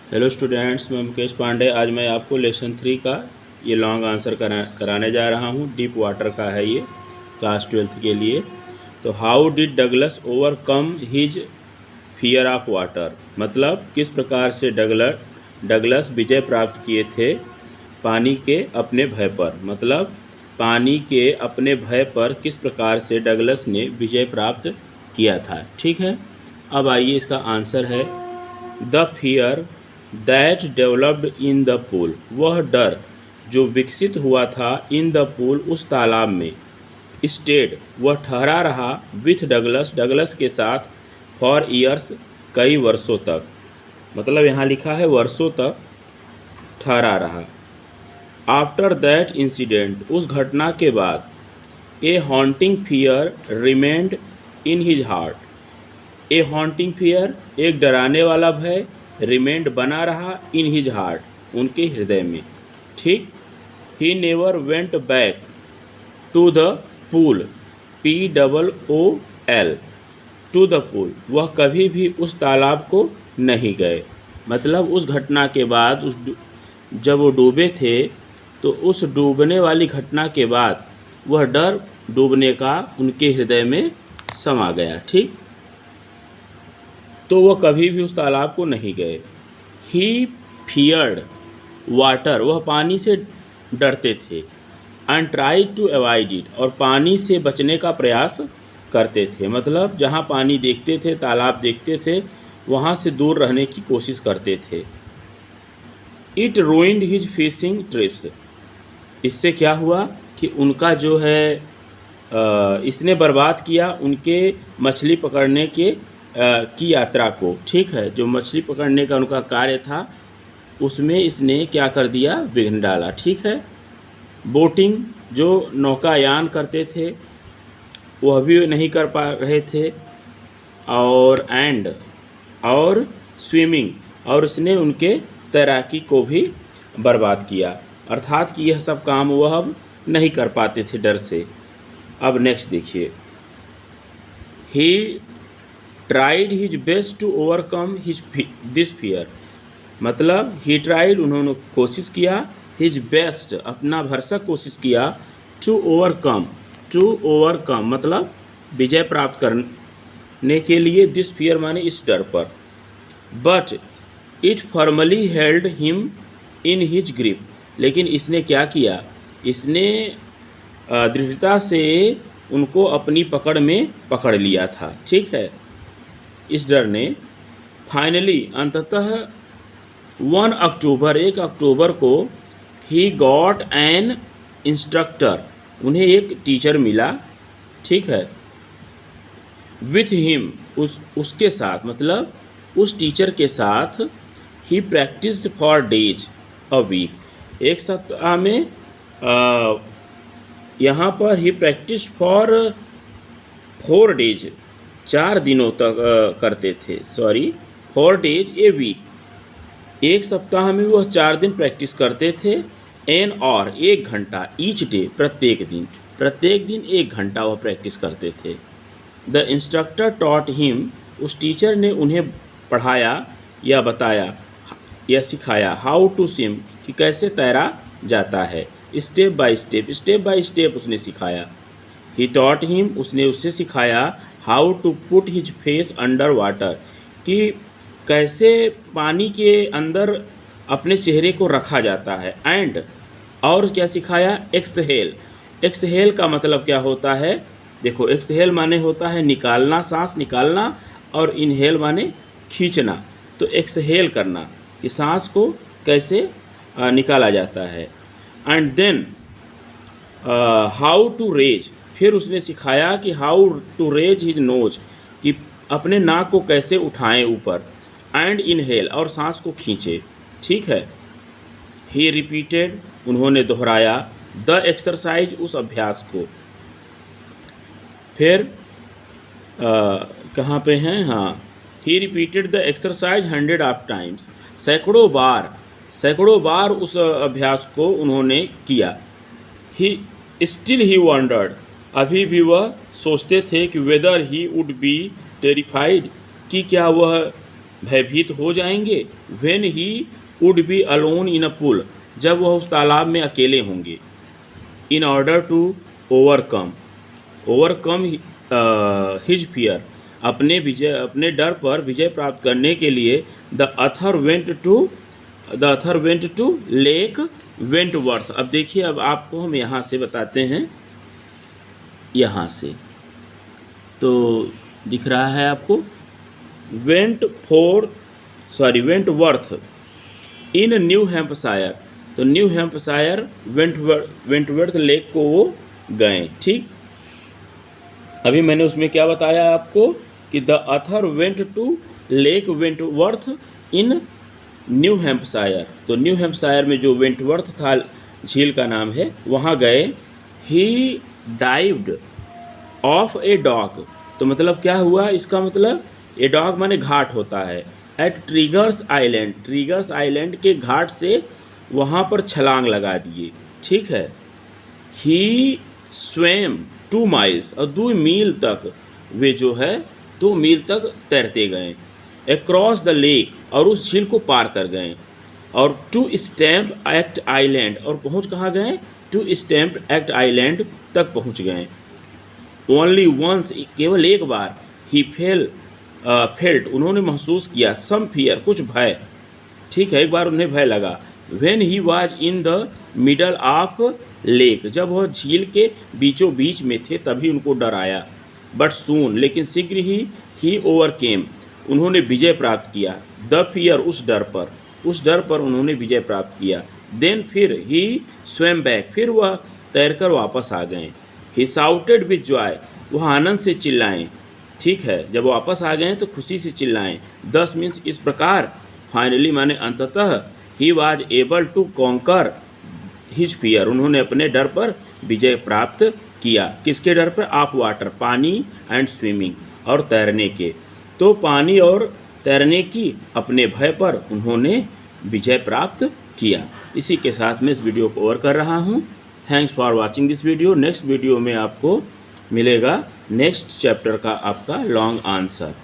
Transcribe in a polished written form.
Hello students, मैं मुकेश पांडे। आज मैं आपको लेसन 3 का ये लॉन्ग आंसर कराने जा रहा हूँ। डीप वाटर का है ये, क्लास 12th के लिए। तो how did Douglas overcome his fear of water, मतलब किस प्रकार से डगलस विजय प्राप्त किए थे पानी के अपने भय पर। मतलब पानी के अपने भय पर किस प्रकार से डगलस ने विजय प्राप्त किया था। ठीक है, अब आइए इसका आंसर है the fear that developed in the pool. वह डर जो विकसित हुआ था इन द पूल, उस तालाब में। स्टेड, वह ठहरा रहा विथ डगलस के साथ फॉर ईयर्स, कई वर्षों तक। मतलब यहाँ लिखा है वर्षों तक ठहरा रहा। आफ्टर दैट इंसिडेंट, उस घटना के बाद। A haunting fear remained in his heart. A haunting fear, एक डराने वाला भय। रिमेंड, बना रहा। इन हिज हार्ट, उनके हृदय में। ठीक। He never went back to the pool, POOL, to the pool, वह कभी भी उस तालाब को नहीं गए। मतलब उस घटना के बाद, जब वो डूबे थे, तो उस डूबने वाली घटना के बाद वह डर डूबने का उनके हृदय में समा गया। ठीक। तो वह कभी भी उस तालाब को नहीं गए। ही फियर्ड वाटर, वह पानी से डरते थे। And tried to avoid it, और पानी से बचने का प्रयास करते थे। मतलब जहाँ पानी देखते थे, तालाब देखते थे, वहाँ से दूर रहने की कोशिश करते थे। It ruined his fishing trips, इससे क्या हुआ कि उनका जो है इसने बर्बाद किया उनके मछली पकड़ने की यात्रा को। ठीक है, जो मछली पकड़ने का उनका कार्य था, उसमें इसने क्या कर दिया, विघ्न डाला। ठीक है। बोटिंग, जो नौकायान करते थे, वह भी नहीं कर पा रहे थे। और स्विमिंग, और इसने उनके तैराकी को भी बर्बाद किया। अर्थात कि यह सब काम वह अब नहीं कर पाते थे डर से। अब नेक्स्ट देखिए, he tried his best to overcome this fear. मतलब ही ट्राइड, उन्होंने कोशिश किया। हिज बेस्ट, अपना भरसक कोशिश किया। टू ओवरकम मतलब विजय प्राप्त करने के लिए। दिस फियर माने इस डर पर। But it formally held him in his grip, लेकिन इसने क्या किया, इसने दृढ़ता से उनको अपनी पकड़ में पकड़ लिया था। ठीक है, इस डर ने। फाइनली, अंततः 1 अक्टूबर को, ही गॉट एन इंस्ट्रक्टर, उन्हें एक टीचर मिला। ठीक है। विथ हिम, उसके साथ, मतलब उस टीचर के साथ। He practised for days a week, एक सप्ताह में। यहाँ पर ही प्रैक्टिस फॉर 4 डेज, 4 दिनों तक करते थे। 4 डेज ए वीक, एक सप्ताह में वह 4 दिन प्रैक्टिस करते थे। एन और 1 घंटा, ईच डे, प्रत्येक दिन 1 घंटा वह प्रैक्टिस करते थे। द इंस्ट्रक्टर टॉट हिम, उस टीचर ने उन्हें पढ़ाया या बताया या सिखाया। हाउ टू स्विम, कि कैसे तैरा जाता है। स्टेप बाय स्टेप उसने सिखाया। ही टॉट हिम, उसने उससे सिखाया। How to put his face under water, कि कैसे पानी के अंदर अपने चेहरे को रखा जाता है। एंड, और क्या सिखाया, एक्सहेल का मतलब क्या होता है। देखो, एक्सहेल माने होता है निकालना, सांस निकालना, और इनहेल माने खींचना। तो एक्सहेल करना, कि सांस को कैसे निकाला जाता है। And then how to raise, फिर उसने सिखाया कि how to raise his nose, कि अपने नाक को कैसे उठाएं ऊपर। एंड इनहेल, और सांस को खींचे। ठीक है। ही रिपीटेड, उन्होंने दोहराया। द एक्सरसाइज, उस अभ्यास को। फिर कहाँ पे हैं, हाँ, he repeated the exercise 100 of times, सैकड़ों बार उस अभ्यास को उन्होंने किया। ही वंडर्ड, अभी भी वह सोचते थे कि whether he would be terrified, कि क्या वह भयभीत हो जाएंगे। When he would be alone in a pool, जब वह उस तालाब में अकेले होंगे। In order to overcome his fear, अपने डर पर विजय प्राप्त करने के लिए the author went to Lake Wentworth. अब देखिए, अब आपको हम यहाँ से बताते हैं, यहाँ से तो दिख रहा है आपको वेंटवर्थ इन न्यू हैम्पशायर। तो न्यू हैम्पशायर वेंटवर्थ लेक को वो गए। ठीक, अभी मैंने उसमें क्या बताया आपको कि the author went to Lake Wentworth in New Hampshire. तो न्यू हैम्पशायर में जो वेंटवर्थ था, झील का नाम है, वहाँ गए। ही डाइव्ड ऑफ ए डॉक, तो मतलब क्या हुआ, इसका मतलब ए डॉक माने घाट होता है। एट ट्रिगर्स आइलैंड के घाट से वहाँ पर छलांग लगा दिए। ठीक है। ही स्वेम 2 माइल्स, और 2 मील तक वे जो है 2 मील तक तैरते गए। अक्रॉस द लेक, और उस झील को पार कर गए। और टू स्टैम्प एक्ट आइलैंड, और पहुँच कहाँ गए, टू स्टैम्प एक्ट आइलैंड तक पहुँच गए। ओनली वंस, केवल एक बार, ही फेल्ट, उन्होंने महसूस किया, सम फियर, कुछ भय। ठीक है, एक बार उन्हें भय लगा। When he was in the middle of lake, जब वह झील के बीचों बीच में थे तभी उनको डर आया। बट सून, लेकिन शीघ्र ही ओवरकेम, उन्होंने विजय प्राप्त किया। द फियर, उस डर पर उन्होंने विजय प्राप्त किया। देन फिर ही स्वेम बैक, फिर वह तैरकर वापस आ गए। ही साउटेड विथ जॉय, वह आनंद से चिल्लाएं। ठीक है, जब वापस आ गए तो खुशी से चिल्लाएं। 10 मीन्स इस प्रकार, फाइनली माने अंततः, he was able to conquer his fear, उन्होंने अपने डर पर विजय प्राप्त किया। किसके डर पर, ऑफ वाटर, पानी, एंड स्विमिंग, और तैरने के। तो पानी और तैरने की अपने भय पर उन्होंने विजय प्राप्त किया। इसी के साथ मैं इस वीडियो को ओवर कर रहा हूँ। Thanks for watching this video. Next video में आपको मिलेगा नेक्स्ट चैप्टर का आपका लॉन्ग आंसर।